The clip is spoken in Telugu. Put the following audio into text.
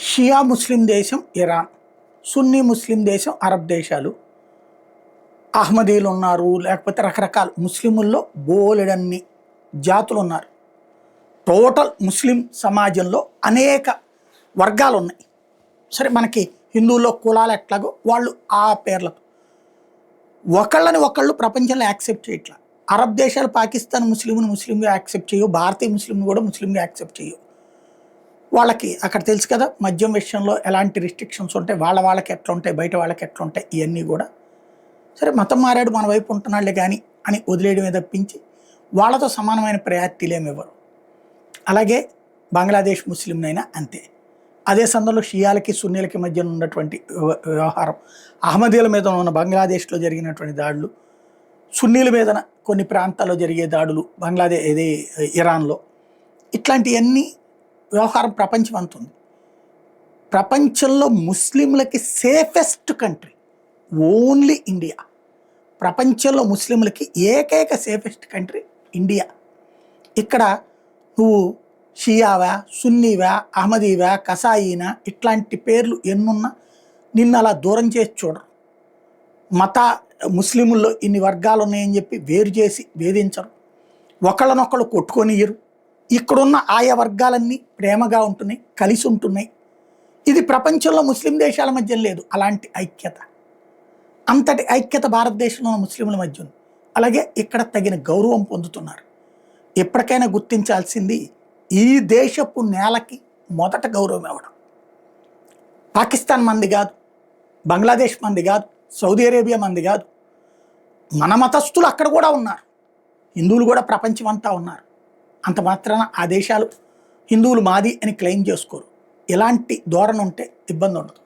షియా ముస్లిం దేశం ఇరాన్, సున్నీ ముస్లిం దేశం అరబ్ దేశాలు, అహ్మదీలు ఉన్నారు, లేకపోతే రకరకాల ముస్లిముల్లో బోలెడన్ని జాతులు ఉన్నారు. టోటల్ ముస్లిం సమాజంలో అనేక వర్గాలు ఉన్నాయి. సరే, మనకి హిందువుల్లో కులాలు ఎట్లాగో వాళ్ళు ఆ పేర్లకు ఒకళ్ళని ఒకళ్ళు ప్రపంచంలో యాక్సెప్ట్ చేయట్లా. అరబ్ దేశాలు పాకిస్తాన్ ముస్లింగా యాక్సెప్ట్ చేయవు, భారతీయ ముస్లింని కూడా ముస్లింగా యాక్సెప్ట్ చేయవు. వాళ్ళకి అక్కడ తెలుసు కదా మద్యం విషయంలో ఎలాంటి రిస్ట్రిక్షన్స్ ఉంటాయి, వాళ్ళకి ఎట్లా ఉంటాయి, బయట వాళ్ళకి ఎట్లా ఉంటాయి, ఇవన్నీ కూడా. సరే, మతం మారాడు మన వైపు ఉంటున్నాళ్లే కానీ అని వదిలేయడమే తప్పించి వాళ్ళతో సమానమైన ప్రయారిటీలు ఏమి ఇవ్వరు. అలాగే బంగ్లాదేశ్ ముస్లింనైనా అంతే. అదే సందర్భంలో షియాలకి సున్నీలకి మధ్య ఉన్నటువంటి వ్యవహారం, అహ్మదీల మీద ఉన్న బంగ్లాదేశ్లో జరిగినటువంటి దాడులు, సున్నీల మీద కొన్ని ప్రాంతాల్లో జరిగే దాడులు ఇరాన్లో, ఇట్లాంటివన్నీ వ్యవహారం ప్రపంచం అంతుంది. ప్రపంచంలో ముస్లింలకి సేఫెస్ట్ కంట్రీ ఓన్లీ ఇండియా. ప్రపంచంలో ముస్లింలకి ఏకైక సేఫెస్ట్ కంట్రీ ఇండియా. ఇక్కడ నువ్వు షియావా, సున్నీవా, అహ్మదీవా, కసాయినా ఇట్లాంటి పేర్లు ఎన్నున్నా నిన్ను అలా దూరం చేసి చూడరు. ముస్లిముల్లో ఇన్ని వర్గాలు ఉన్నాయని చెప్పి వేరు చేసి వేధించరు, ఒకళ్ళనొక్కళ్ళు కొట్టుకొనియరు. ఇక్కడున్న ఆయా వర్గాలన్నీ ప్రేమగా ఉంటున్నాయి, కలిసి ఉంటున్నాయి. ఇది ప్రపంచంలో ముస్లిం దేశాల మధ్య లేదు అలాంటి ఐక్యత. అంతటి ఐక్యత భారతదేశంలో ముస్లింల మధ్య ఉంది. అలాగే ఇక్కడ తగిన గౌరవం పొందుతున్నారు. ఎప్పటికైనా గుర్తించాల్సింది, ఈ దేశపు నేలకి మొదట గౌరవం ఇవ్వడం. పాకిస్తాన్ మంది కాదు, బంగ్లాదేశ్ మంది కాదు, సౌదీ అరేబియా మంది కాదు. మన మతస్థులు అక్కడ కూడా ఉన్నారు, హిందువులు కూడా ప్రపంచం అంతా ఉన్నారు. అంత మాత్రాన ఆ దేశాలు హిందువులు మాది అని క్లెయిమ్ చేసుకోరు. ఇలాంటి ధోరణి ఉంటే ఇబ్బంది ఉండదు.